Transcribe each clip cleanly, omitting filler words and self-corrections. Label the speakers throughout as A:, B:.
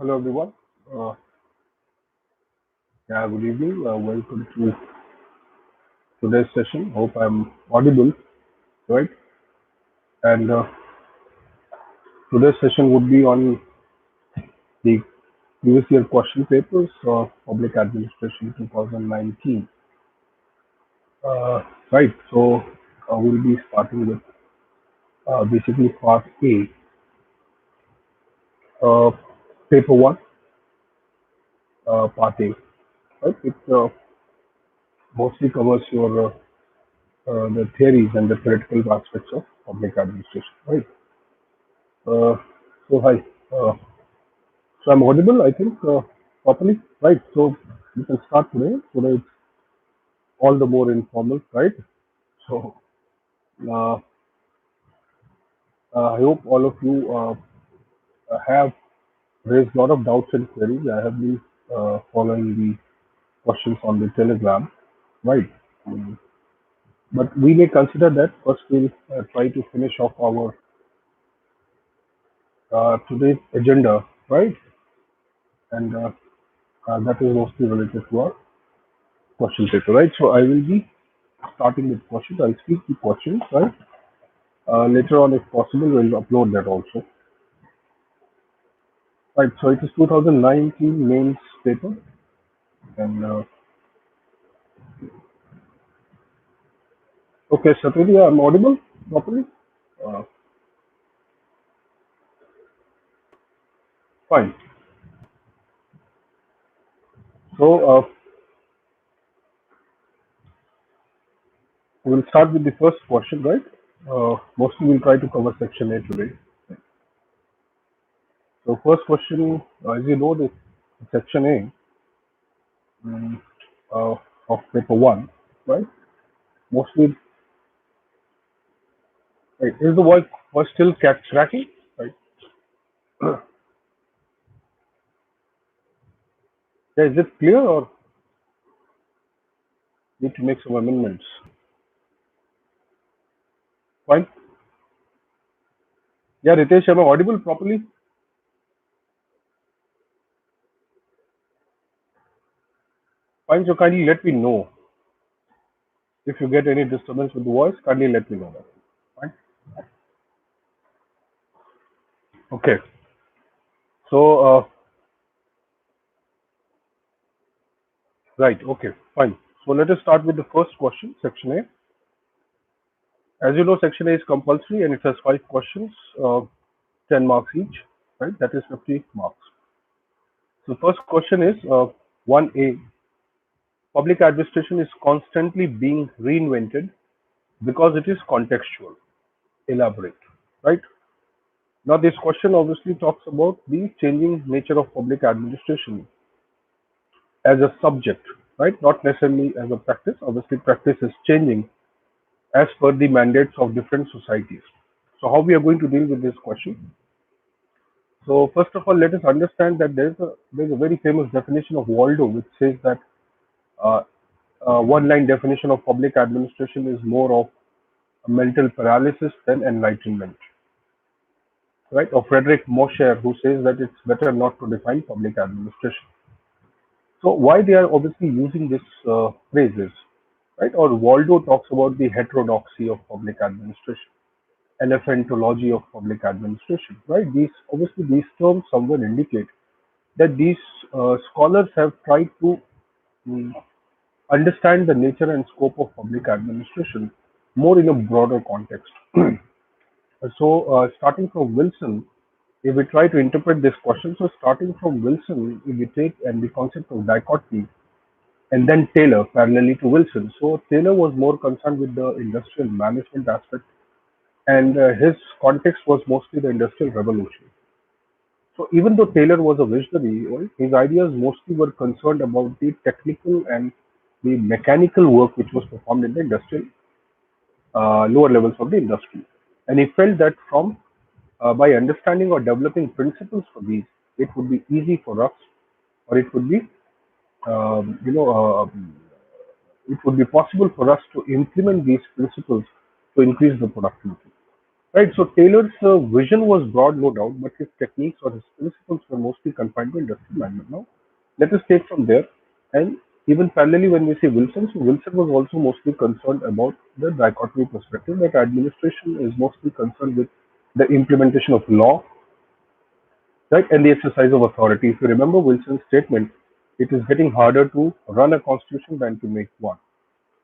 A: Hello everyone. Uh, yeah, good evening. Welcome to today's session. Hope I'm audible, right? And today's session would be on the previous year question papers, Public Administration 2019. Right. So we'll be starting with basically part A, uh, paper one, part A. Right. It mostly covers your the theories and the theoretical aspects of public administration. Right. Uh, so hi. Uh, So I'm audible, I think, properly, right? So we can start today. Today it's all the more informal, right? So uh, I hope all of you have raised a lot of doubts and queries. I have been following the questions on the Telegram, right? Mm. But we may consider that first. We'll try to finish off our today's agenda, right? And that is mostly related to our question paper, right? So I will be starting with questions. I'll speak the questions, right? Later on, if possible, we'll upload that also. Right, so it is 2019 mains paper, and okay, Saturya, I'm audible properly. Uh, Fine. So we'll start with the first question, right? Mostly we'll try to cover section A today. So first question, as you know, the section A uh, of paper one, right? Mostly, right, is the voice still cracking? Right? Yeah, is it clear or need to make some amendments? Fine. Yeah, Ritesh, am I audible properly? Fine, so kindly let me know if you get any disturbance with the voice. Kindly let me know that. Fine. Okay. So right. Okay. Fine. So let us start with the first question, section A. As you know, section A is compulsory and it has 5 questions, 10 marks each. Right. That is 50 marks. So first question is 1A. Public administration is constantly being reinvented because it is contextual. Elaborate. Right. Now, this question obviously talks about the changing nature of public administration as a subject, right? Not necessarily as a practice. Obviously, practice is changing as per the mandates of different societies. So, how we are going to deal with this question? So, first of all, let us understand that there's a very famous definition of Waldo, which says that uh, one-line definition of public administration is more of a mental paralysis than enlightenment, right? Or Frederick Mosher, who says that it's better not to define public administration. So why they are obviously using this phrases, right? Or Waldo talks about the heterodoxy of public administration, elephantology of public administration, right? These terms somewhere indicate that these scholars have tried to mm, understand the nature and scope of public administration more in a broader context. So starting from Wilson, if we try to interpret this question, so starting from Wilson, if we take and the concept of dichotomy and then Taylor parallelly to Wilson. So Taylor was more concerned with the industrial management aspect, and his context was mostly the industrial revolution. So even though Taylor was a visionary, right, his ideas mostly were concerned about the technical and the mechanical work which was performed in the industrial lower levels of the industry, and he felt that from by understanding or developing principles for these, it would be easy for us, or it would be um, you know uh, it would be possible for us to implement these principles to increase the productivity. Right, so Taylor's vision was broad, no doubt, but his techniques or his principles were mostly confined to industrial management. Now, let us take from there, and even parallelly, when we say Wilson, so Wilson was also mostly concerned about the dichotomy perspective that administration is mostly concerned with the implementation of law, right, and the exercise of authority. If you remember Wilson's statement, it is getting harder to run a constitution than to make one,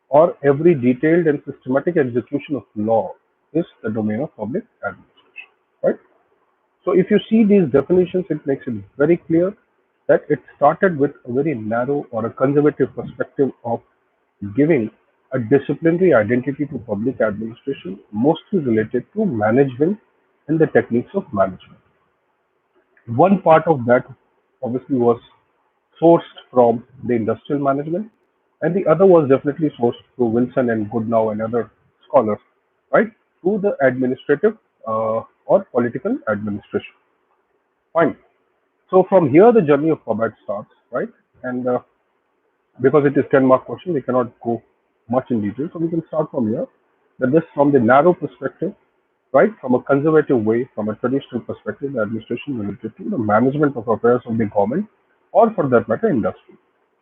A: or every detailed and systematic execution of law is the domain of public administration, right? So if you see these definitions, it makes it very clear that it started with a very narrow or a conservative perspective of giving a disciplinary identity to public administration, mostly related to management and the techniques of management. One part of that obviously was sourced from the industrial management, and the other was definitely sourced through Wilson and Goodnow and other scholars, right, through the administrative or political administration. Fine. So from here, the journey of combat starts, right? And because it is 10-mark question, we cannot go much in detail. So we can start from here. That this from the narrow perspective, right, from a conservative way, from a traditional perspective, the administration related to the management of affairs of the government, or for that matter, industry.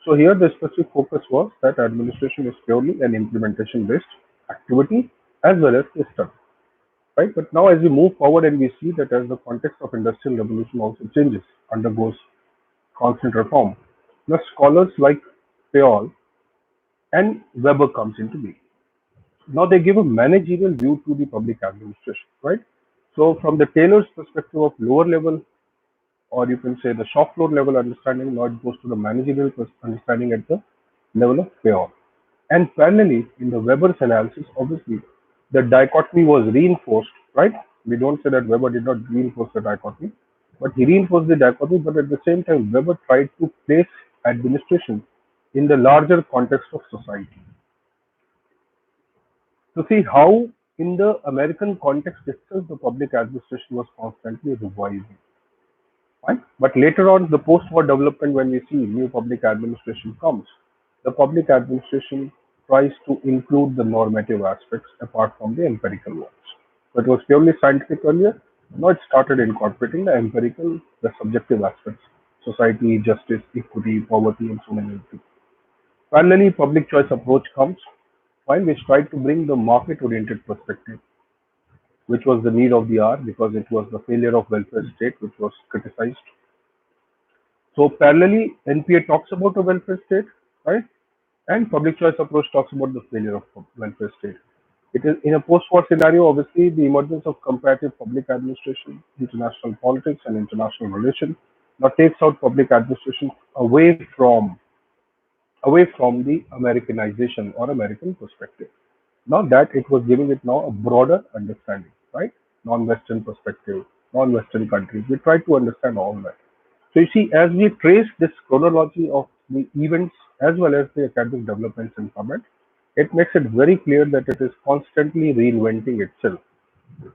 A: So here the specific focus was that administration is purely an implementation-based activity as well as system, right? But now as we move forward and we see that as the context of industrial revolution also changes, undergoes constant reform, now scholars like Payol and Weber comes into being. Now they give a managerial view to the public administration, right? So from the Taylor's perspective of lower level, or you can say the shop floor level understanding, now it goes to the managerial understanding at the level of payoff. And finally, in the Weber's analysis, obviously the dichotomy was reinforced, right? We don't say that Weber did not reinforce the dichotomy, but he reinforced the dichotomy, but at the same time, Weber tried to place administration in the larger context of society to see how, in the American context itself, the public administration was constantly revising. Right? But later on, the post-war development, when we see new public administration comes, the public administration tries to include the normative aspects apart from the empirical ones. So it was purely scientific earlier. Now it started incorporating the empirical, the subjective aspects, society, justice, equity, poverty, and so many other things. Finally, public choice approach comes, while which tried to bring the market-oriented perspective, which was the need of the hour because it was the failure of welfare state which was criticized. So parallelly, NPA talks about a welfare state, right? And public choice approach talks about the failure of welfare state. It is in a post-war scenario, obviously, the emergence of comparative public administration, international politics, and international relations now takes out public administration away from the Americanization or American perspective. Now that it was giving it now a broader understanding, right? Non-Western perspective, non-Western countries. We try to understand all that. So you see, as we trace this chronology of the events as well as the academic developments in comment, it makes it very clear that it is constantly reinventing itself,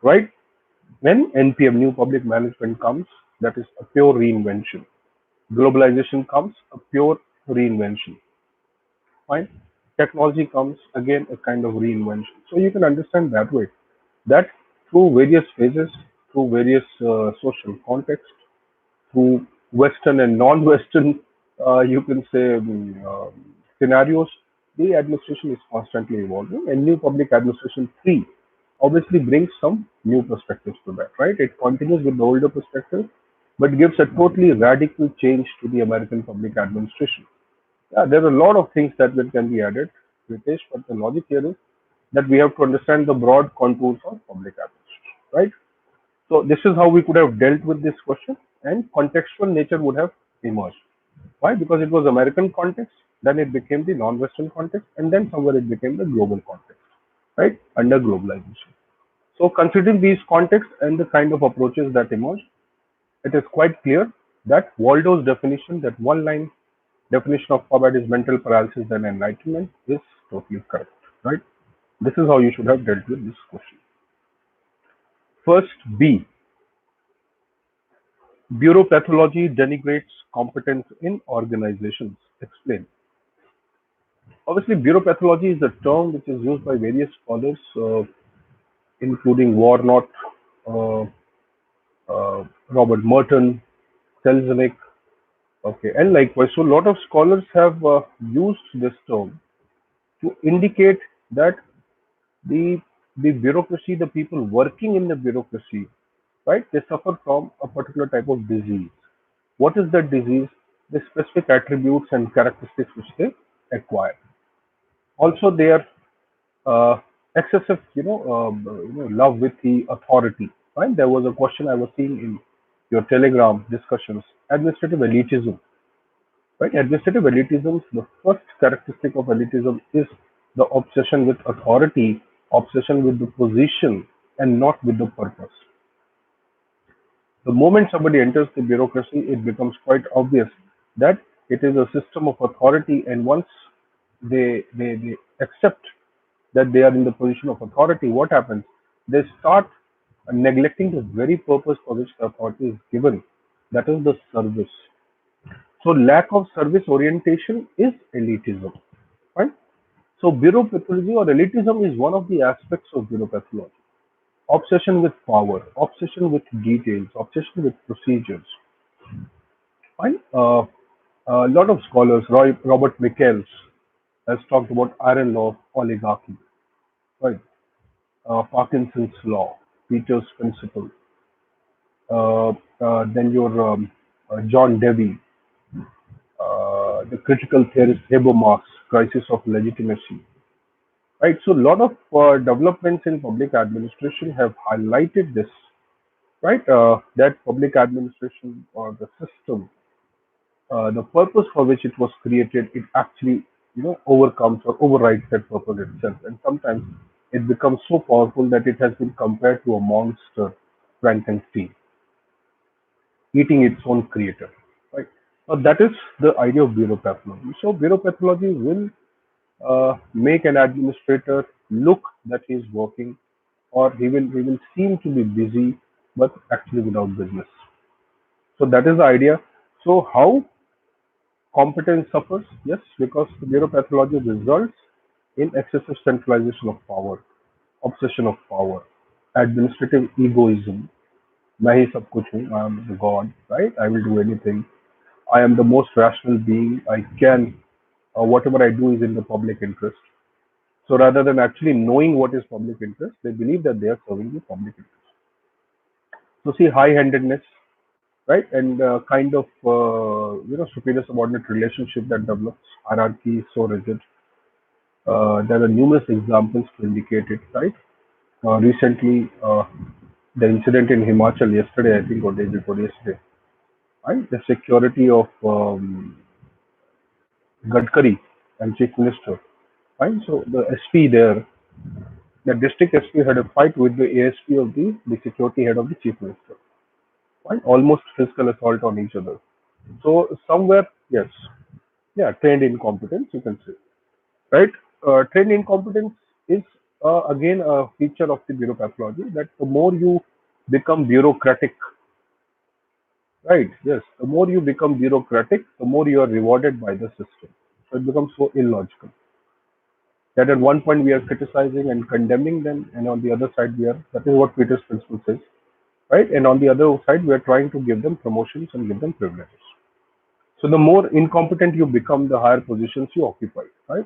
A: right? When NPM, new public management comes, that is a pure reinvention. Globalization comes, a pure reinvention. Fine. Technology comes, again, a kind of reinvention. So you can understand that way, that through various phases, through various social contexts, through Western and non-Western, you can say, scenarios, the administration is constantly evolving, and new public administration three obviously brings some new perspectives to that, right? It continues with the older perspective, but gives a totally radical change to the American public administration. Yeah, there are a lot of things that can be added, Ritesh, but the logic here is that we have to understand the broad contours of public administration, right? So this is how we could have dealt with this question, and contextual nature would have emerged. Why? Because it was American context, then it became the non-Western context, and then somewhere it became the global context, right? Under globalization. So considering these contexts and the kind of approaches that emerged, it is quite clear that Waldo's definition, that one line definition of combat is mental paralysis and enlightenment, is totally correct, right? This is how you should have dealt with this question. First, B. Bureau pathology denigrates competence in organizations. Explain. Obviously, bureau pathology is a term which is used by various scholars including Warnock, uh, Robert Merton, Selznick. Okay, and likewise, so a lot of scholars have used this term to indicate that the the bureaucracy, the people working in the bureaucracy, right, they suffer from a particular type of disease. What is that disease? The specific attributes and characteristics which they acquire. Also, their excessive, love with the authority. Right? There was a question I was seeing in your Telegram discussions. Administrative elitism. Right? Administrative elitism. The first characteristic of elitism is the obsession with authority, obsession with the position, and not with the purpose. The moment somebody enters the bureaucracy, it becomes quite obvious that it is a system of authority, and once they accept that they are in the position of authority, what happens? They start neglecting the very purpose for which the authority is given, that is the service. So, lack of service orientation is elitism. Right? So, bureaupathology or elitism is one of the aspects of bureaupathology. Obsession with power, obsession with details, obsession with procedures. Fine. A lot of scholars, Robert Michaels, has talked about iron law of oligarchy, right? Parkinson's law, Peter's principle. Then your John Dewey, the critical theorist Habermas, crisis of legitimacy, right? So a lot of developments in public administration have highlighted this, right? That public administration or the system, the purpose for which it was created, it actually, overcomes or overrides that purpose itself. And sometimes it becomes so powerful that it has been compared to a monster, Frankenstein, eating its own creator. Right. So that is the idea of bureaupathology. So bureaupathology will make an administrator look that he is working, or he will seem to be busy, but actually without business. So that is the idea. So how competence suffers? Yes, because the bureaupathology results in excessive centralization of power, obsession of power, administrative egoism. मैं ही सब कुछ हूँ. I am the God, right? I will do anything. I am the most rational being. I can, whatever I do is in the public interest. So rather than actually knowing what is public interest, they believe that they are serving the public interest. So see high-handedness, right? And kind of, superior subordinate relationship that develops, hierarchy is so rigid. There are numerous examples to indicate it, right? Recently, the incident in Himachal yesterday, I think, or day before yesterday, right? The security of Gadkari and Chief Minister, right? So the SP there, the district SP had a fight with the ASP of the security head of the Chief Minister, right? Almost physical assault on each other. So somewhere, yes, yeah, trained incompetence, you can say, right? Trained incompetence is again a feature of the bureaupathology that the more you become bureaucratic, right? Yes, the more you become bureaucratic, the more you are rewarded by the system. So it becomes so illogical that at one point we are criticizing and condemning them, and on the other side we are, that is what Peter's principle says, right? And on the other side we are trying to give them promotions and give them privileges. So the more incompetent you become, the higher positions you occupy, right?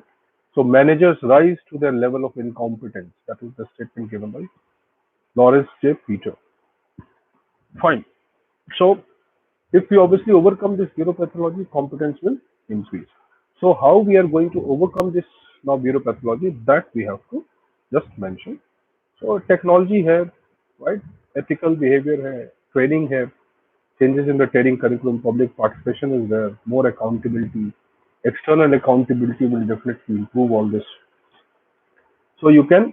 A: So managers rise to their level of incompetence. That is the statement given by Lawrence J. Peter. Fine. So if we obviously overcome this bureaupathology, competence will increase. So how we are going to overcome this now bureaupathology, that we have to just mention. So technology here, right? Ethical behavior here, training here, changes in the training curriculum, public participation is there, more accountability, external accountability will definitely improve all this. So you can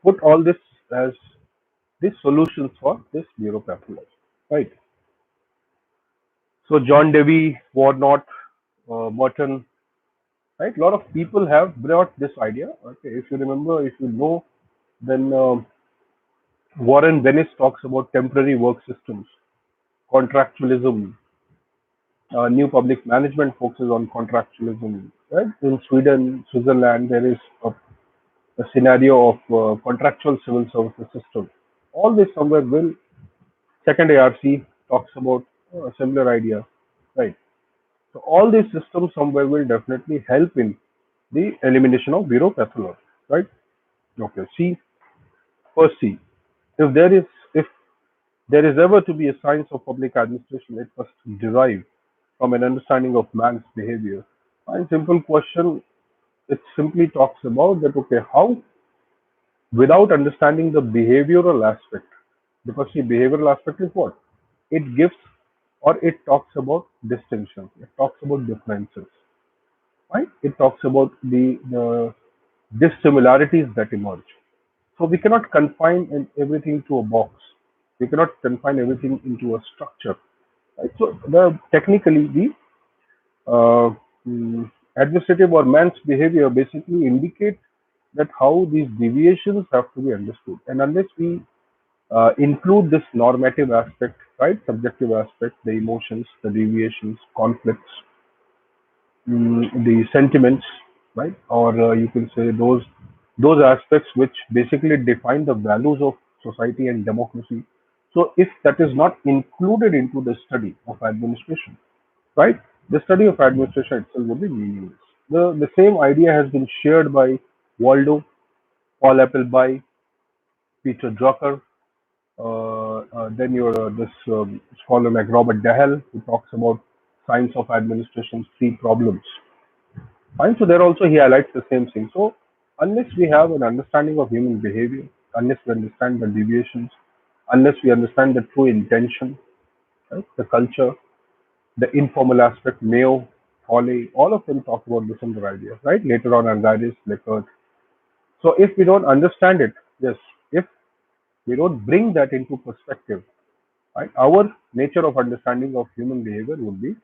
A: put all this as the solutions for this neuropathology, right? So John Dewey, Warnock, Merton, right? A lot of people have brought this idea. Okay, if you remember, if you know, then Warren Bennis talks about temporary work systems, contractualism. New public management focuses on contractualism. Right? In Sweden, Switzerland, there is a scenario of contractual civil services system. All this somewhere will, second ARC talks about a similar idea, right? So all these systems somewhere will definitely help in the elimination of bureaucracy, right? Okay. C, first C. If there is if there is ever to be a science of public administration, it must derive from an understanding of man's behavior. And simple question, it simply talks about that, okay, how, without understanding the behavioral aspect, because the behavioral aspect is what? It gives, or it talks about distinctions, it talks about differences, right? It talks about the dissimilarities that emerge. So we cannot confine everything to a box. We cannot confine everything into a structure. Right? So technically the uh, mm, administrative or man's behavior basically indicate that how these deviations have to be understood. And unless we include this normative aspect, right, subjective aspect, the emotions, the deviations, conflicts, the sentiments, right, or you can say those aspects which basically define the values of society and democracy. So if that is not included into the study of administration, right, the study of administration itself would be meaningless. The same idea has been shared by Waldo, Paul Appleby, Peter Drucker, then your this scholar like Robert Dahel, who talks about science of administration's three problems. Fine. So there also he highlights the same thing. So unless we have an understanding of human behavior, unless we understand the deviations, unless we understand the true intention, right, the culture, the informal aspect, Mayo, Foley, all of them talk about the similar ideas, right? Later on, Angaris, Leckert. So if we don't understand it, yes, if we don't bring that into perspective, right, our nature of understanding of human behavior would be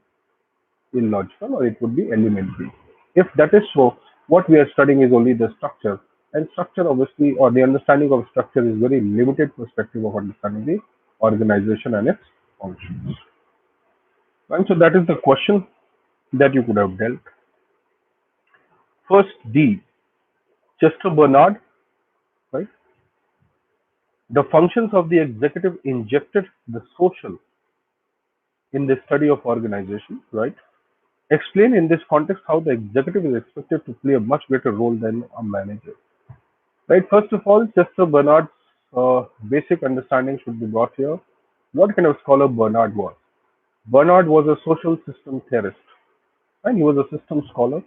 A: illogical or it would be elementary. If that is so, what we are studying is only the structure, and structure obviously, or the understanding of structure is very limited perspective of understanding the organization and its functions. And so that is the question that you could have dealt. First D, Chester Bernard, right? The functions of the executive injected the social in the study of organization, right? Explain in this context how the executive is expected to play a much greater role than a manager. Right. First of all, Chester Bernard's basic understanding should be brought here. What kind of scholar Bernard was? Bernard was a social system theorist, and he was a system scholar.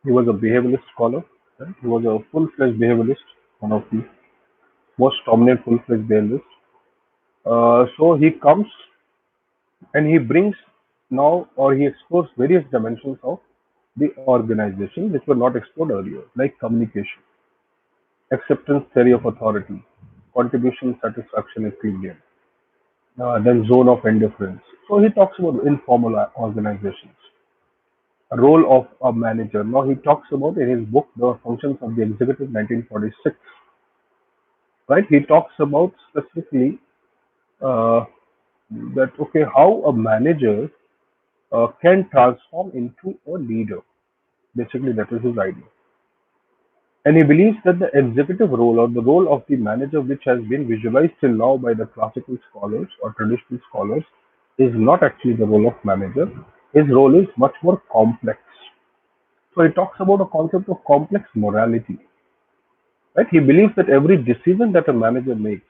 A: He was a behavioralist scholar. Right? He was a full-fledged behavioralist, one of the most prominent full-fledged behaviorists. So he comes and he brings now, or he explores various dimensions of the organization which were not explored earlier, like communication, acceptance theory of authority, contribution satisfaction equilibrium, then zone of indifference. So he talks about informal organizations, a role of a manager. Now he talks about in his book The Functions of the Executive 1946, right? He talks about specifically uh, that okay how a manager can transform into a leader. Basically, that is his idea. And he believes that the executive role or the role of the manager, which has been visualized till now by the classical scholars or traditional scholars, is not actually the role of manager. His role is much more complex. So he talks about a concept of complex morality. Right? He believes that every decision that a manager makes,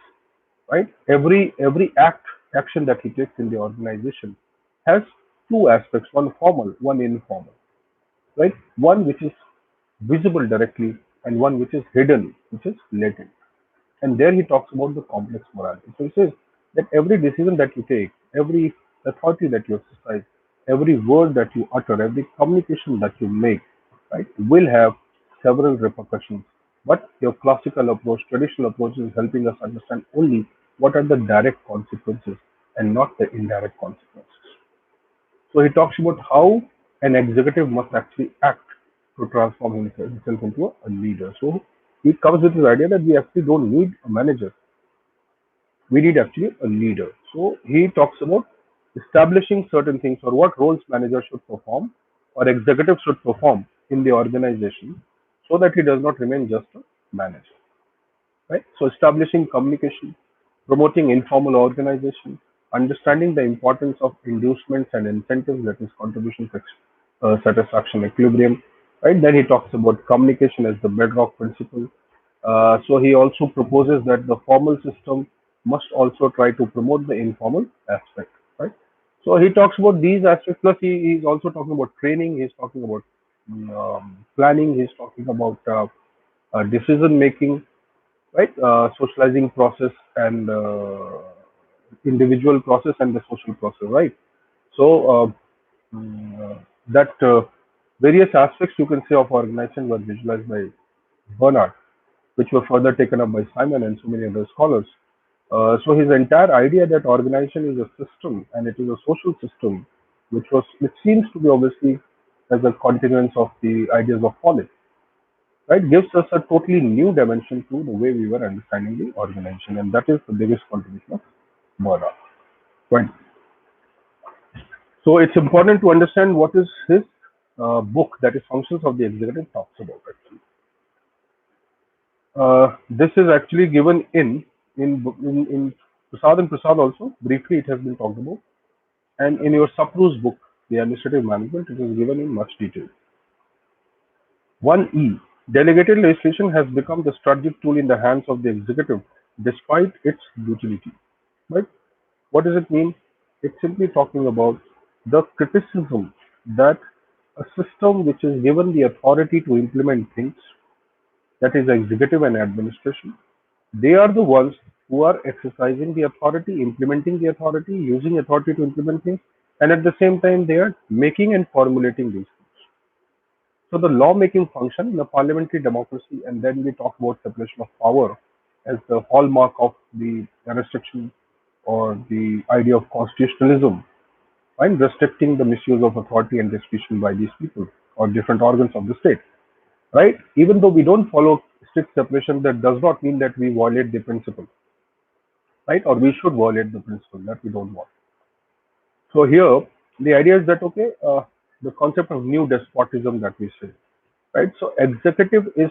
A: right, every action that he takes in the organization has two aspects: one formal, one informal. Right? One which is visible directly, and one which is hidden, which is latent. And there he talks about the complex morality. So he says that every decision that you take, every authority that you exercise, every word that you utter, every communication that you make, right, will have several repercussions. But your classical approach, traditional approach is helping us understand only what are the direct consequences and not the indirect consequences. So he talks about how an executive must actually act to transform himself into a leader. So he comes with this idea that we actually don't need a manager, we need actually a leader. So he talks about establishing certain things or what roles managers should perform or executives should perform in the organization so that he does not remain just a manage, right? So establishing communication, promoting informal organization, understanding the importance of inducements and incentives, that is contribution satisfaction equilibrium, right? Then he talks about communication as the bedrock principle. So he also proposes that the formal system must also try to promote the informal aspect, right? So he talks about these aspects. Plus, he's also talking about training. He's talking about planning. He's talking about decision making, right? Socializing process and individual process and the social process, right? So that various aspects you can say of organization were visualized by Bernard, which were further taken up by Simon and so many other scholars. So his entire idea that organization is a system and it is a social system, which seems to be obviously as a continuance of the ideas of Pauling, right, gives us a totally new dimension to the way we were understanding the organization, and that is the biggest contribution of Bora. Right. So it's important to understand what is his book, that is Functions of the Executive, talks about. Actually, this is actually given in Prasad and Prasad also. Briefly, it has been talked about, and in your Sapru's book, the Administrative Management, it is given in much detail. 1E. Delegated legislation has become the strategic tool in the hands of the executive despite its utility. Right? What does it mean? It's simply talking about the criticism that a system which is given the authority to implement things, that is executive and administration, they are the ones who are exercising the authority, implementing the authority, using authority to implement things, and at the same time they are making and formulating these things. So the law-making function in a parliamentary democracy, and then we talk about separation of power as the hallmark of the restriction or the idea of constitutionalism, and restricting the misuse of authority and discretion by these people or different organs of the state, right? Even though we don't follow strict separation, that does not mean that we violate the principle, right? Or we should violate the principle that we don't want. So here, the idea is that okay, the concept of new despotism that we say, right? So executive is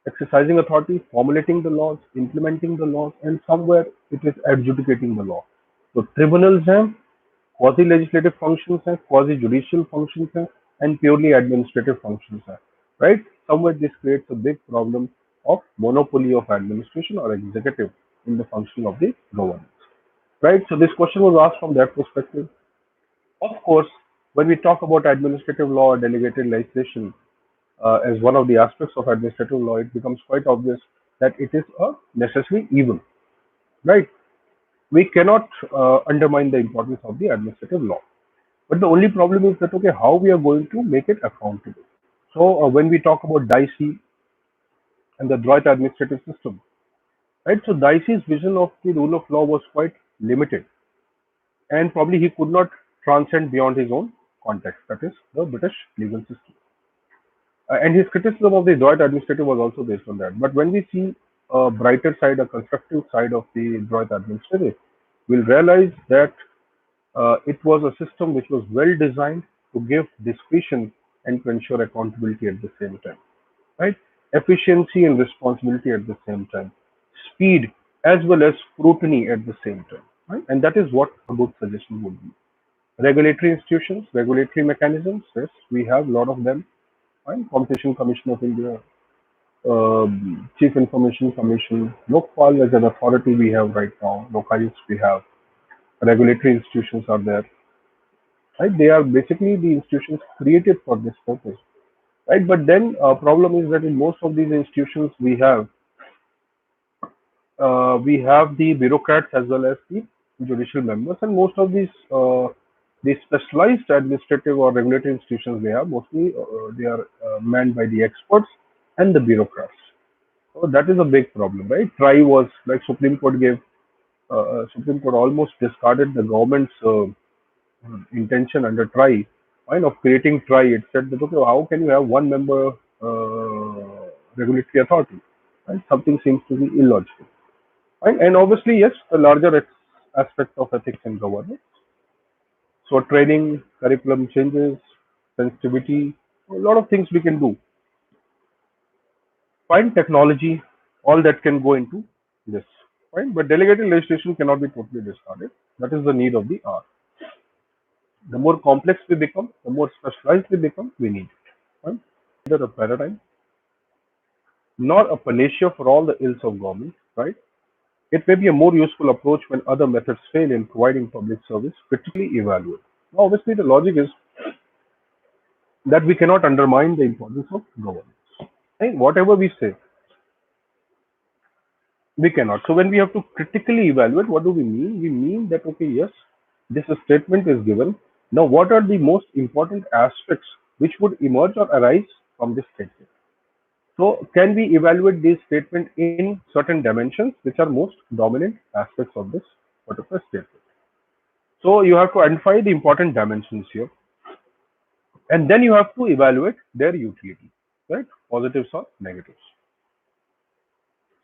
A: exercising authority, formulating the laws, implementing the laws, and somewhere it is adjudicating the law. So tribunals have quasi-legislative functions have, quasi-judicial functions have, and purely administrative functions have, right? Somewhere this creates a big problem of monopoly of administration or executive in the functioning of the governance, right? So this question was asked from that perspective. Of course, when we talk about administrative law or delegated legislation as one of the aspects of administrative law, it becomes quite obvious that it is a necessary evil, right? We cannot undermine the importance of the administrative law. But the only problem is that, okay, how we are going to make it accountable. So when we talk about Dicey and the Droit administrative system, right? So Dicey's vision of the rule of law was quite limited, and probably he could not transcend beyond his own context, that is the British legal system. And his criticism of the Droit administrative was also based on that. But when we see a brighter side, a constructive side of the Droit administrative, we'll realize that it was a system which was well designed to give discretion and to ensure accountability at the same time, right? Efficiency and responsibility at the same time, speed as well as scrutiny at the same time, right? And that is what a good suggestion would be. Regulatory institutions, regulatory mechanisms, yes, we have a lot of them, right? Competition Commission of India, Chief Information Commission, Lokpal as an authority we have right now, Lokayuks we have, regulatory institutions are there, right? They are basically the institutions created for this purpose, right? But then problem is that in most of these institutions we have the bureaucrats as well as the judicial members, and most of these specialized administrative or regulatory institutions we have mostly they are manned by the experts and the bureaucrats. So that is a big problem, right? Try was like Supreme Court almost discarded the government's intention under try, kind of creating try. It said that okay, how can you have one member regulatory authority? Right? Something seems to be illogical. Right? And obviously, yes, the larger aspect of ethics and governance. So training, curriculum changes, sensitivity, a lot of things we can do. Fine, technology, all that can go into this. Fine, but delegated legislation cannot be totally discarded. That is the need of the hour. The more complex we become, the more specialized we become, we need it. Fine? Neither a paradigm nor a panacea for all the ills of government, right? It may be a more useful approach when other methods fail in providing public service, critically evaluate. Now, obviously, the logic is that we cannot undermine the importance of governance. And whatever we say, we cannot. So, when we have to critically evaluate, what do we mean? We mean that, okay, yes, this statement is given. Now, what are the most important aspects which would emerge or arise from this statement? So, can we evaluate this statement in certain dimensions which are most dominant aspects of this particular statement? So, you have to identify the important dimensions here, and then you have to evaluate their utility, right? Positives or negatives.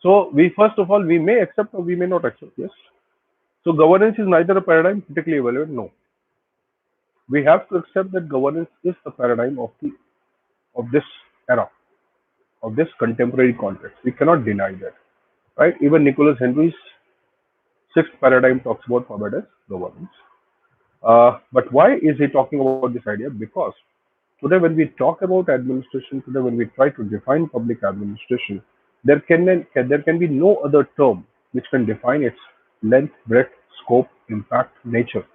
A: So, we first of all, we may accept or we may not accept, yes. So, governance is neither a paradigm, critically evaluate, no. We have to accept that governance is the paradigm of this era, of this contemporary context. We cannot deny that, right? Even Nicholas Henry's sixth paradigm talks about forward as governance. But why is he talking about this idea? Because today, when we talk about administration, today when we try to define public administration, there can be no other term which can define its length, breadth, scope, impact, nature.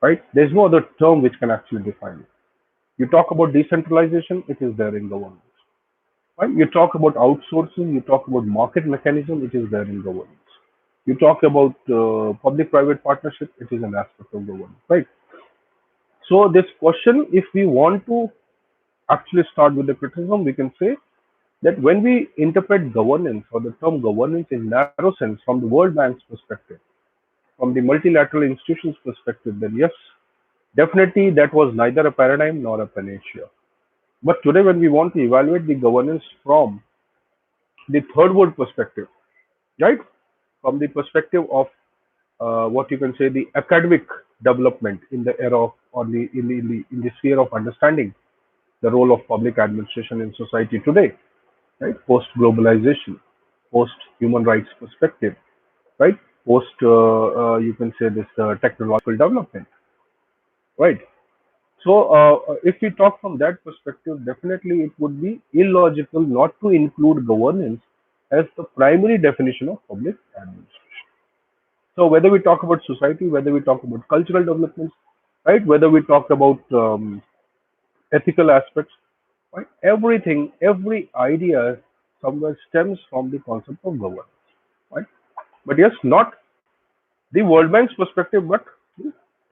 A: Right? There's no other term which can actually define it. You talk about decentralization, it is there in governance. Right? You talk about outsourcing, you talk about market mechanism, it is there in governance. You talk about public-private partnership, it is an aspect of governance. Right? So this question, if we want to actually start with the criticism, we can say that when we interpret governance or the term governance in narrow sense from the World Bank's perspective, from the multilateral institutions perspective, then yes, definitely that was neither a paradigm nor a panacea. But today, when we want to evaluate the governance from the third world perspective, right, from the perspective of what you can say the academic development in the era of, or in the sphere of understanding the role of public administration in society today, right? Post globalization, post human rights perspective, right? Post you can say this technological development, right? So if we talk from that perspective, definitely it would be illogical not to include governance as the primary definition of public administration. So whether we talk about society, whether we talk about cultural developments, right? Whether we talk about ethical aspects, right? Everything, every idea somewhere stems from the concept of governance, right? But yes, not the World Bank's perspective, but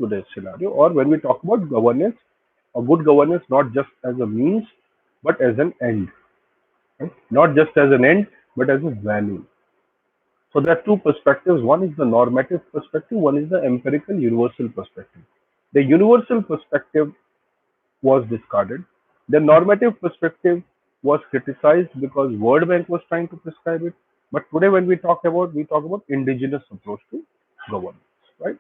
A: today's scenario. Or when we talk about governance, or good governance, not just as a means, but as an end, right? Not just as an end, but as a value. So there are two perspectives. One is the normative perspective. One is the empirical universal perspective. The universal perspective was discarded. The normative perspective was criticized because World Bank was trying to prescribe it. But today, when we talk about indigenous approach to governance, right?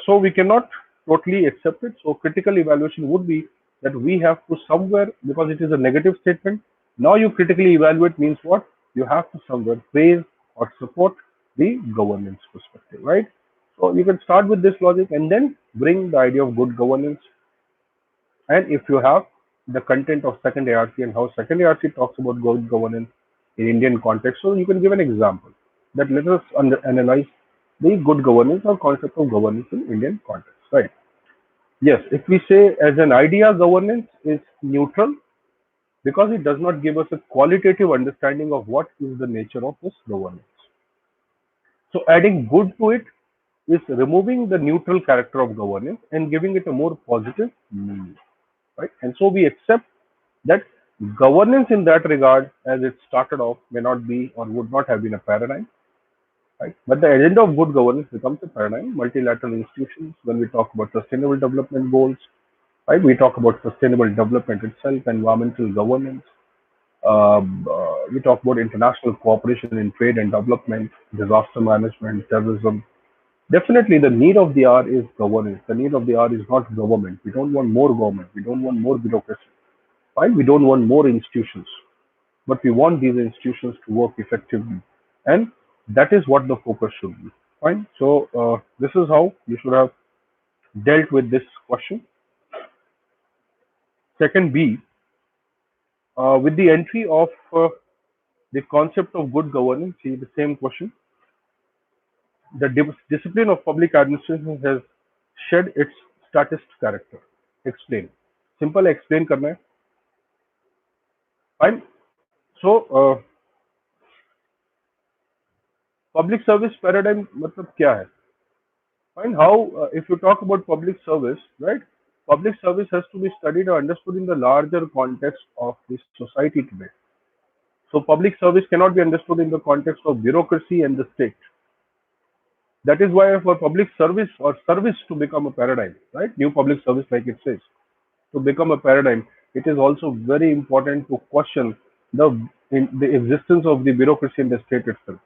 A: So we cannot totally accept it. So critical evaluation would be that we have to somewhere, because it is a negative statement. Now you critically evaluate means what? You have to somewhere praise or support the governance perspective, right? So you can start with this logic and then bring the idea of good governance. And if you have the content of second ARC and how second ARC talks about good governance in Indian context, so you can give an example that let us analyze the good governance or concept of governance in Indian context, right? Yes, if we say as an idea, governance is neutral because it does not give us a qualitative understanding of what is the nature of this governance. So adding good to it is removing the neutral character of governance and giving it a more positive meaning, right? And so we accept that governance in that regard, as it started off, may not be or would not have been a paradigm, right? But the agenda of good governance becomes a paradigm. Multilateral institutions, when we talk about sustainable development goals, right? We talk about sustainable development itself, environmental governance. We talk about international cooperation in trade and development, disaster management, terrorism. Definitely, the need of the hour is governance. The need of the hour is not government. We don't want more government. We don't want more bureaucracy. Right? We don't want more institutions. but we want these institutions to work effectively, and that is what the focus should be. Fine. So this is how you should have dealt with this question. Second B, with the entry of the concept of good governance, see the same question. The discipline of public administration has shed its statist character. Explain. Simple explain करना है. Fine. So public service paradigm मतलब क्या है? Fine. How if you talk about public service, right? Public service has to be studied or understood in the larger context of this society today. So public service cannot be understood in the context of bureaucracy and the state. That is why for public service or service to become a paradigm, right? New public service, like it says, to become a paradigm, it is also very important to question the the existence of the bureaucracy in the state itself.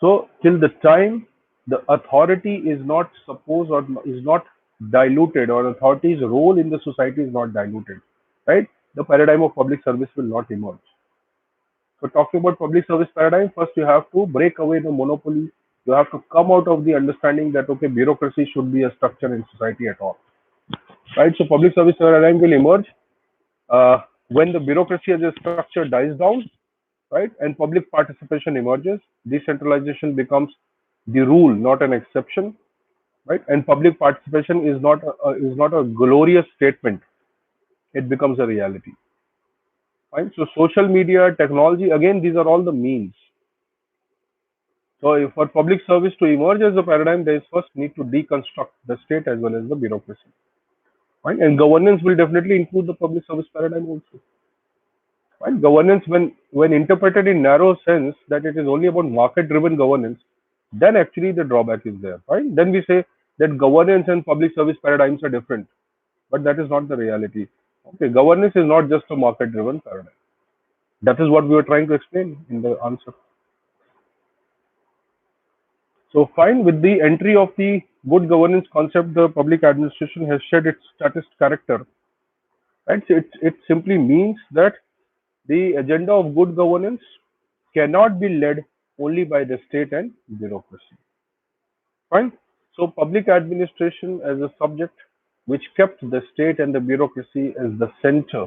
A: So till the time the authority is not supposed or is not diluted, or authority's role in the society is not diluted, right? The paradigm of public service will not emerge. So talking about public service paradigm, first you have to break away the monopoly. You have to come out of the understanding that okay, bureaucracy should be a structure in society at all, right? So public service paradigm will emerge when the bureaucracy as a structure dies down, right, and public participation emerges. Decentralization becomes the rule, not an exception, right? And public participation is not a glorious statement; it becomes a reality. Right? So social media, technology, again, these are all the means. So for public service to emerge as a paradigm, there is first need to deconstruct the state as well as the bureaucracy. Right? And governance will definitely include the public service paradigm also. Right? Governance, when interpreted in narrow sense that it is only about market-driven governance, then actually the drawback is there. Right? Then we say that governance and public service paradigms are different, but that is not the reality. Okay, governance is not just a market-driven paradigm. That is what we were trying to explain in the answer. So fine, with the entry of the good governance concept, the public administration has shed its statist character. Right? So it simply means that the agenda of good governance cannot be led only by the state and bureaucracy. Fine. So public administration as a subject which kept the state and the bureaucracy as the center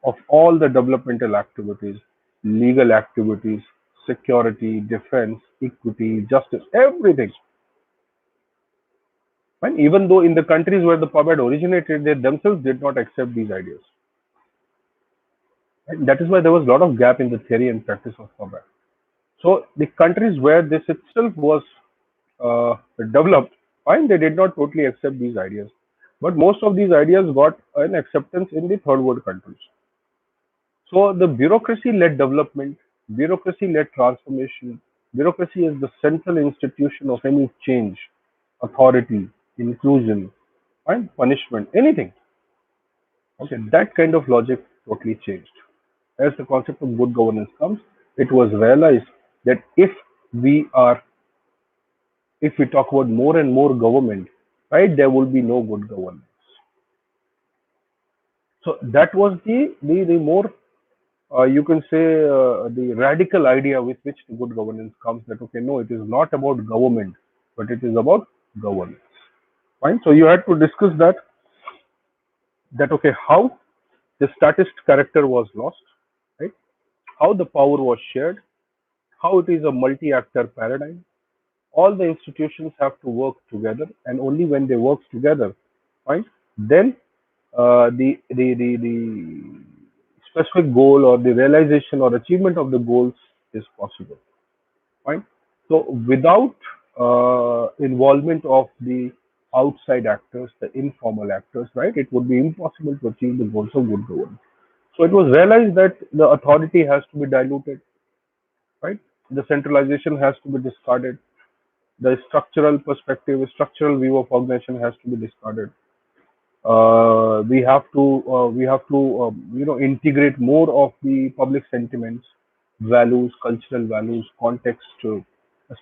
A: of all the developmental activities, legal activities, security, defense, equity, justice, everything. And even though in the countries where the pub had originated, they themselves did not accept these ideas. And that is why there was a lot of gap in the theory and practice of pub. So the countries where this itself was developed, fine, they did not totally accept these ideas. But most of these ideas got an acceptance in the third world countries. So the bureaucracy-led development, bureaucracy-led transformation, bureaucracy is the central institution of any change, authority, inclusion, and punishment, anything. Okay, that kind of logic totally changed. As the concept of good governance comes, it was realized that we are, if we talk about more and more government, right, there will be no good governance. So that was the more you can say the radical idea with which the good governance comes. That okay, no, it is not about government, but it is about governance. Fine. So you had to discuss that okay, how the statist character was lost, right? How the power was shared, how it is a multi-actor paradigm. All the institutions have to work together, and only when they work together, right, then the specific goal or the realization or achievement of the goals is possible. Right. So without involvement of the outside actors, the informal actors, right, it would be impossible to achieve the goals of good governance. So it was realized that the authority has to be diluted, right? The centralization has to be discarded. The structural perspective, structural view of organization has to be discarded. We have to integrate more of the public sentiments, values, cultural values, context, a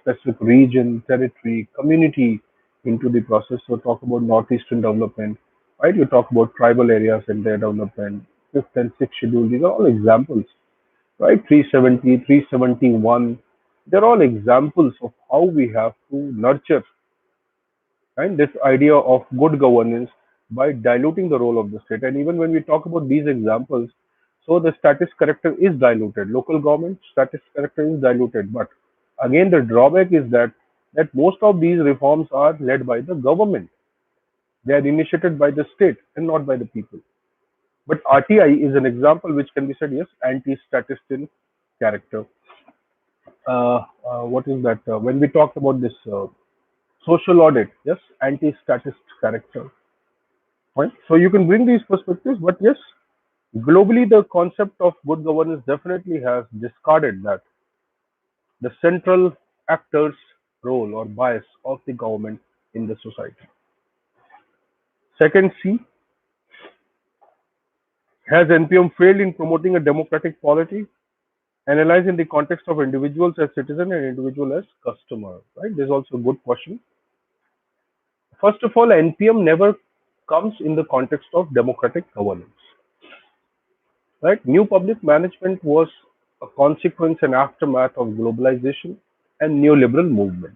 A: specific region, territory, community into the process. So talk about northeastern development, right? You talk about tribal areas and their development. fifth and sixth schedule. These are all examples, right? 370, 371. They're all examples of how we have to nurture, right, this idea of good governance by diluting the role of the state. And even when we talk about these examples, so the status character is diluted. Local government status character is diluted. But again, the drawback is that most of these reforms are led by the government. They are initiated by the state and not by the people. But RTI is an example which can be said, yes, anti-statist character. What is that? When we talked about this social audit, yes, anti-statist character. Right? So you can bring these perspectives, but yes, globally the concept of good governance definitely has discarded that the central actor's role or bias of the government in the society. Second C, has NPM failed in promoting a democratic polity? Analyze in the context of individuals as citizen and individual as customer. Right? This is also a good question. First of all, NPM never comes in the context of democratic governance. Right? New public management was a consequence and aftermath of globalization and neoliberal movement.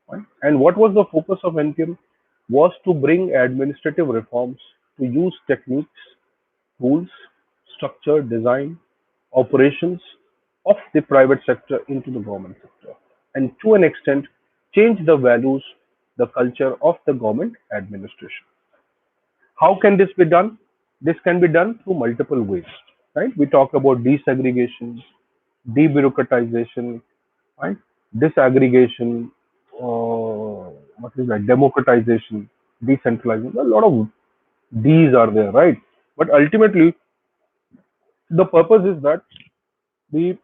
A: Right? And what was the focus of NPM? Was to bring administrative reforms, to use techniques, tools, structure, design, operations of the private sector into the government sector, and to an extent, change the values, the culture of the government administration. How can this be done? This can be done through multiple ways, right? We talk about desegregation, debureaucratization, right? Disaggregation, what is that? Democratization, decentralization. A lot of D's are there, right? But ultimately, the purpose is that the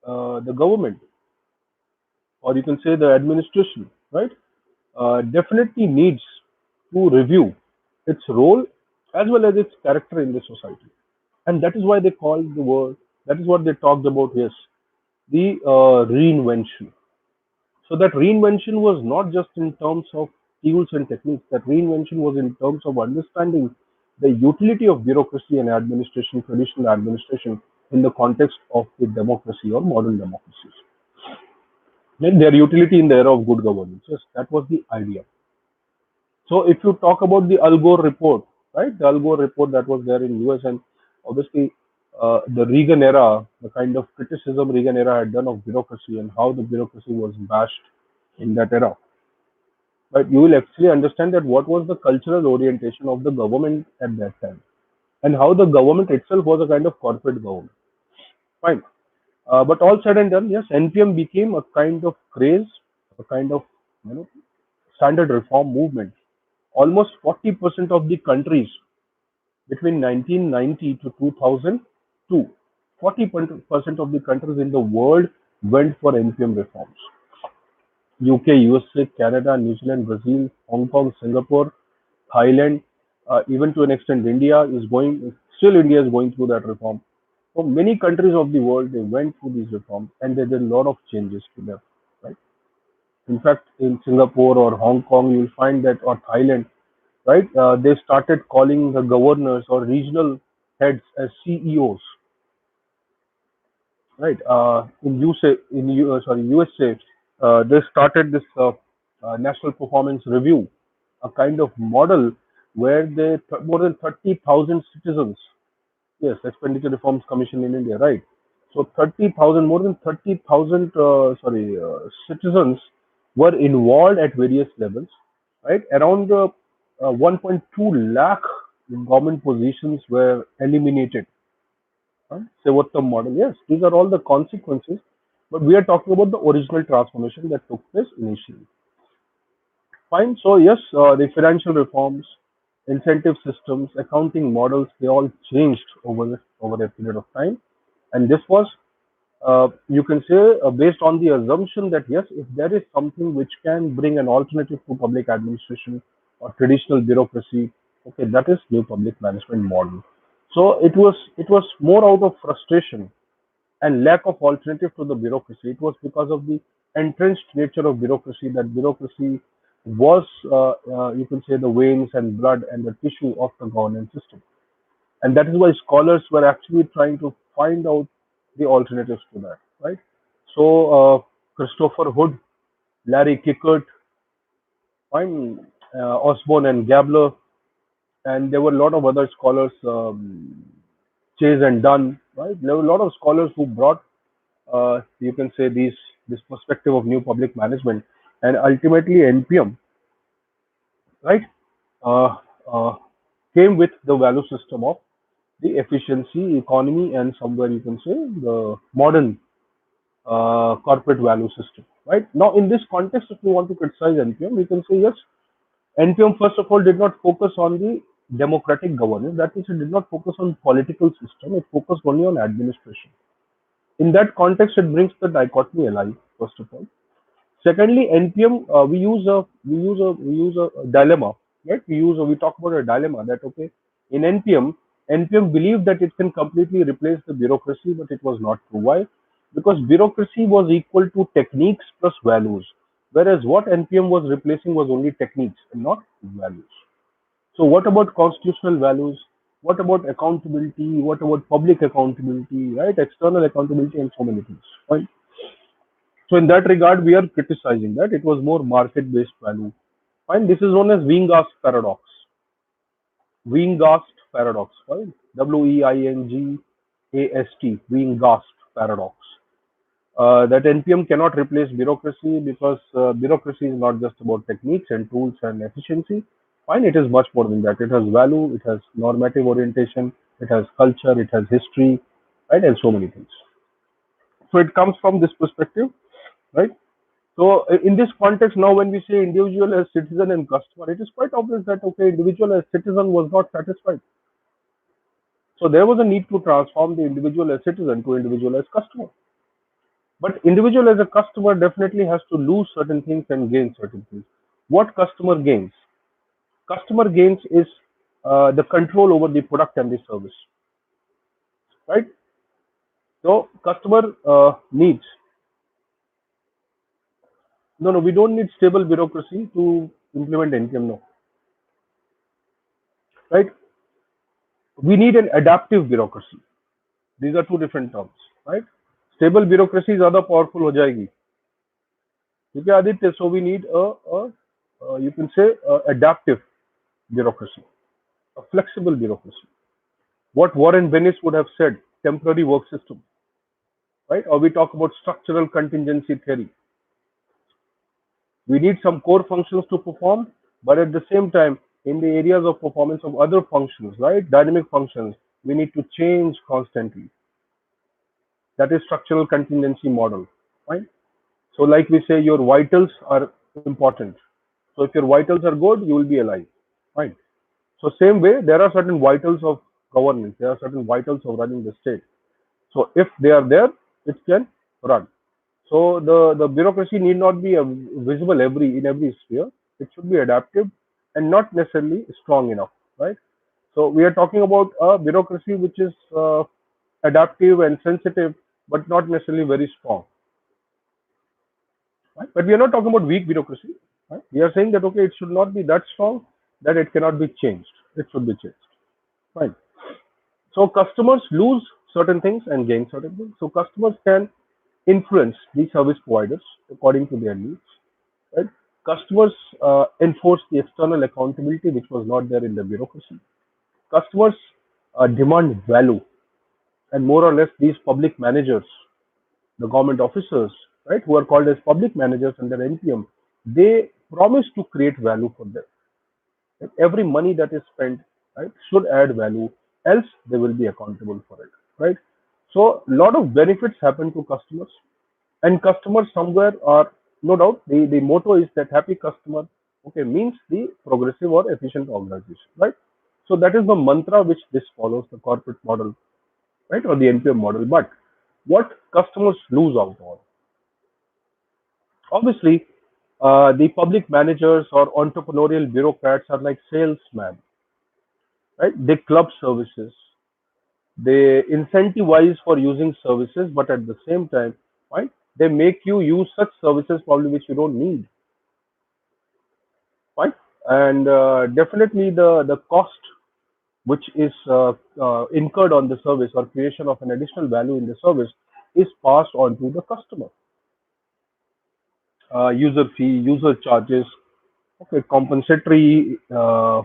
A: the government, or you can say the administration, right, definitely needs to review its role as well as its character in the society. And that is why they call the word, that is what they talked about, yes, the reinvention. So that reinvention was not just in terms of tools and techniques, that reinvention was in terms of understanding the utility of bureaucracy and administration, traditional administration, in the context of the democracy or modern democracies. Then their utility in the era of good governance. Yes, that was the idea. So if you talk about the Al Gore report, right, the Al Gore report that was there in US, and obviously the Reagan era, the kind of criticism Reagan era had done of bureaucracy and how the bureaucracy was bashed in that era, but you will actually understand that what was the cultural orientation of the government at that time, and how the government itself was a kind of corporate government. Fine. But all said and done, yes, NPM became a kind of craze, a kind of, you know, standard reform movement. Almost 40% of the countries between 1990 to 2002, 40% of the countries in the world went for NPM reforms. UK, USA, Canada, New Zealand, Brazil, Hong Kong, Singapore, Thailand, even to an extent India is going, still India is going through that reform. So many countries of the world, they went through these reforms and they did a lot of changes to them, right? In fact, in Singapore or Hong Kong, you'll find that, or Thailand, right? They started calling the governors or regional heads as CEOs, right? In USA, USA, they started this National Performance Review, a kind of model where more than 30,000 citizens. Yes, Expenditure Reforms Commission in India, right? So 30,000, more than 30,000, citizens were involved at various levels, right? Around 1.2 lakh government positions were eliminated. Right? Say what the model. Yes, these are all the consequences, but we are talking about the original transformation that took place initially. Fine. So yes, the financial reforms, incentive systems, accounting models, they all changed over a period of time, and this was, you can say, based on the assumption that yes, if there is something which can bring an alternative to public administration or traditional bureaucracy, okay, that is new public management model. So it was more out of frustration and lack of alternative to the bureaucracy. It was because of the entrenched nature of bureaucracy, that bureaucracy was, you can say, the veins and blood and the tissue of the governance system. and that is why scholars were actually trying to find out the alternatives to that, right? So Christopher Hood, Larry Kickert, fine, Osborne and Gabler, and there were a lot of other scholars, Chase and Dunn, right? There were a lot of scholars who brought, you can say, this perspective of new public management, and ultimately NPM, right, uh, uh, came with the value system of the efficiency, economy, and somewhere you can say the modern corporate value system, right? Now, in this context, if we want to criticize NPM, we can say yes, NPM first of all did not focus on the democratic governance. That means it did not focus on political system. It focused only on administration. In that context, it brings the dichotomy alive. First of all, secondly, NPM, we use a dilemma, right? We talk about a dilemma that, okay, in NPM believed that it can completely replace the bureaucracy, but it was not true. Why? Because bureaucracy was equal to techniques plus values, whereas what NPM was replacing was only techniques and not values. So what about constitutional values? What about accountability? What about public accountability, right? External accountability and so many things, right? So in that regard, we are criticizing that it was more market-based value. Fine. This is known as Wingast paradox. Wingast paradox. Fine. Wingast. Wingast paradox. That NPM cannot replace bureaucracy because bureaucracy is not just about techniques and tools and efficiency. Fine. It is much more than that. It has value. It has normative orientation. It has culture. It has history, right, and so many things. So it comes from this perspective, right? So in this context, now when we say individual as citizen and customer, it is quite obvious that, okay, individual as citizen was not satisfied. So there was a need to transform the individual as citizen to individual as customer. But individual as a customer definitely has to lose certain things and gain certain things. What customer gains? Customer gains is the control over the product and the service, right? So customer needs. No, no, we don't need stable bureaucracy to implement NPM. No, right? We need an adaptive bureaucracy. These are two different terms, right? Stable bureaucracy ज़्यादा powerful हो जाएगी, ठीक है Aditya? So we need you can say adaptive bureaucracy, a flexible bureaucracy. What Warren Bennis would have said, temporary work system, right? Or we talk about structural contingency theory. We need some core functions to perform, but at the same time, in the areas of performance of other functions, right, dynamic functions, we need to change constantly. That is structural contingency model, right? So, like we say, your vitals are important. So, if your vitals are good, you will be alive, right? So, same way, there are certain vitals of government. There are certain vitals of running the state. So, if they are there, it can run. So, the bureaucracy need not be visible in every sphere. It should be adaptive and not necessarily strong enough, right? So, we are talking about a bureaucracy which is adaptive and sensitive, but not necessarily very strong. Right? But we are not talking about weak bureaucracy. Right? We are saying that, okay, it should not be that strong that it cannot be changed. It should be changed. Right? So customers lose certain things and gain certain things. So customers can influence the service providers according to their needs. Right? Customers enforce the external accountability which was not there in the bureaucracy. Customers demand value, and more or less these public managers, the government officers, right, who are called as public managers under NPM, they promise to create value for them. Right? Every money that is spent, right, should add value, else they will be accountable for it, right? So, a lot of benefits happen to customers, and customers somewhere are, no doubt, the motto is that happy customer, okay, means the progressive or efficient organization, right? So, that is the mantra which this follows, the corporate model, right, or the NPM model. But what customers lose out on? Obviously, the public managers or entrepreneurial bureaucrats are like salesmen, right? They club services, they incentivize for using services, but at the same time, right, they make you use such services probably which you don't need, right? And definitely the cost. which is incurred on the service or creation of an additional value in the service is passed on to the customer. User fee, user charges, okay, compensatory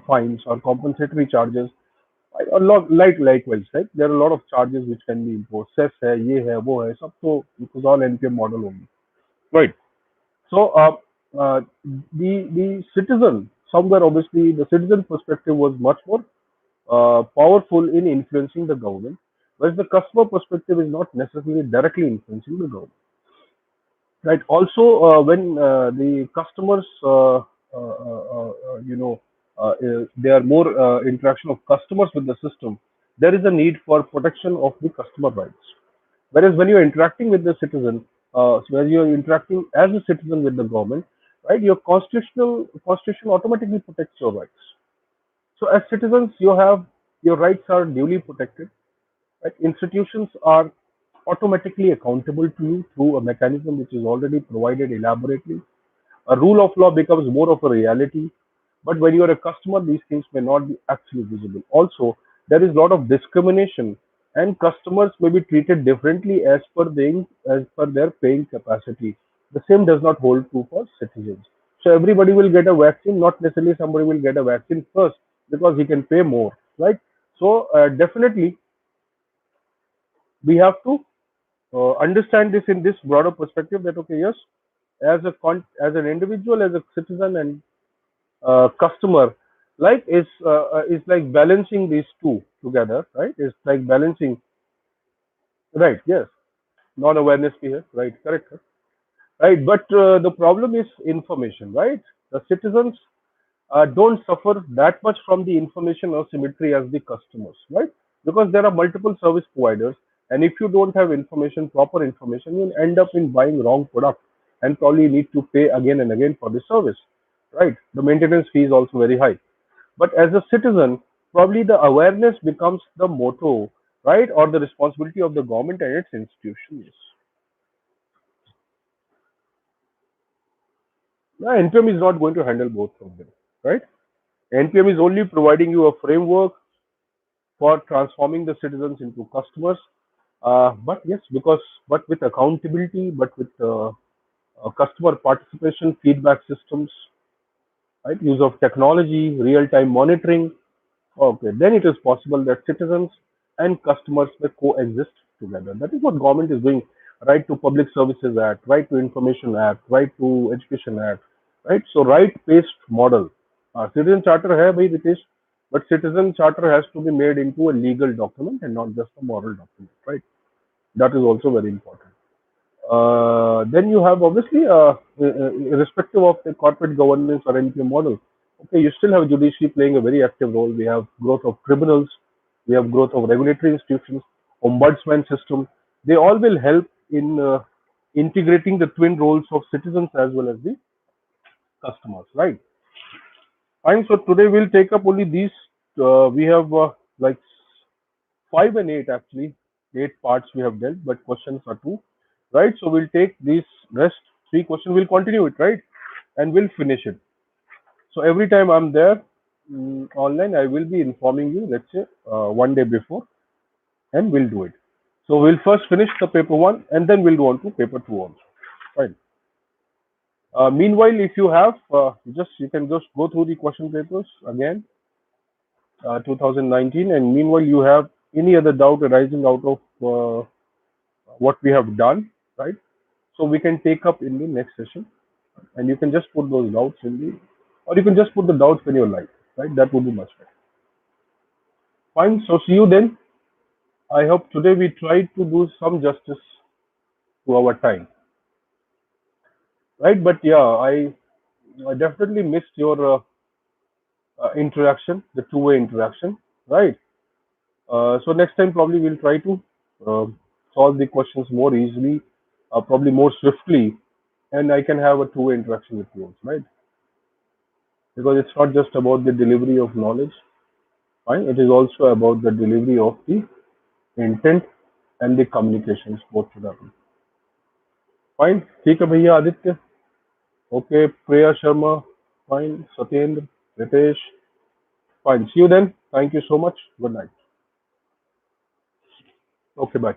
A: fines or compensatory charges, a lot likewise, right? There are a lot of charges which can be imposed. Cess hai, ye hai, wo hai, sab to it was all NPM model only, right? So the citizen somewhere obviously the citizen perspective was much more powerful in influencing the government, whereas the customer perspective is not necessarily directly influencing the government. Right. Also, when the customers, there are more interaction of customers with the system, there is a need for protection of the customer rights. Whereas when you're interacting with the citizen, when you're interacting as a citizen with the government, right, your constitution automatically protects your rights. So as citizens, you have your rights are duly protected. Right? Institutions are automatically accountable to you through a mechanism which is already provided elaborately. A rule of law becomes more of a reality, but when you are a customer, these things may not be actually visible. Also, there is a lot of discrimination, and customers may be treated differently as per their paying capacity. The same does not hold true for citizens. So everybody will get a vaccine, not necessarily somebody will get a vaccine first because he can pay more, right? So definitely we have to understand this in this broader perspective that okay, yes, as an individual, as a citizen and customer, like is like balancing these two together, right? It's like balancing, right? Yes, non-awareness here, right? Correct, correct. Right. But the problem is information, right? The citizens don't suffer that much from the information asymmetry as the customers, right? Because there are multiple service providers, and if you don't have information, proper information, you'll end up in buying wrong product and probably need to pay again and again for the service, right? The maintenance fee is also very high. But as a citizen, probably the awareness becomes the motto, right, or the responsibility of the government and its institutions. Now, NPM is not going to handle both of them, right? NPM is only providing you a framework for transforming the citizens into customers. But yes, but with accountability, but with customer participation, feedback systems, right? Use of technology, real-time monitoring. Okay, then it is possible that citizens and customers may coexist together. That is what government is doing. Right to Public Services Act, Right to Information Act, Right to Education Act, right? So right-based model. Citizen charter hai bhai Ritesh, but citizen charter has to be made into a legal document and not just a moral document, right? That is also very important. Then you have obviously, irrespective of the corporate governance or NPM model, okay, you still have judiciary playing a very active role. We have growth of tribunals, we have growth of regulatory institutions, ombudsman system. They all will help in integrating the twin roles of citizens as well as the customers, right? Fine. So today we'll take up only these. We have like 5 and 8 actually. 8 parts we have dealt, but questions are two, right? So we'll take these rest 3 questions. We'll continue it, right? And we'll finish it. So every time I'm there online, I will be informing you, let's say one day before, and we'll do it. So we'll first finish the paper one, and then we'll go on to paper two also. Fine. Meanwhile, if you have, you can just go through the question papers again, 2019, and meanwhile you have any other doubt arising out of what we have done, right? So we can take up in the next session, and you can just put those doubts in the, or you can just put the doubts when you like, right? That would be much better. Fine. So see you then. I hope today we tried to do some justice to our time, right? But yeah, I definitely missed your interaction, the two-way interaction, right? So next time probably we'll try to uh, solve the questions more easily, probably more swiftly, and I can have a two-way interaction with you, right? Because it's not just about the delivery of knowledge, fine. It is also about the delivery of the intent and the communications both together. Fine. ठीक है भैया Aditya. Okay, Priya Sharma. Fine. Satyendra. Ritesh. Fine. See you then. Thank you so much. Good night. Okay, bye.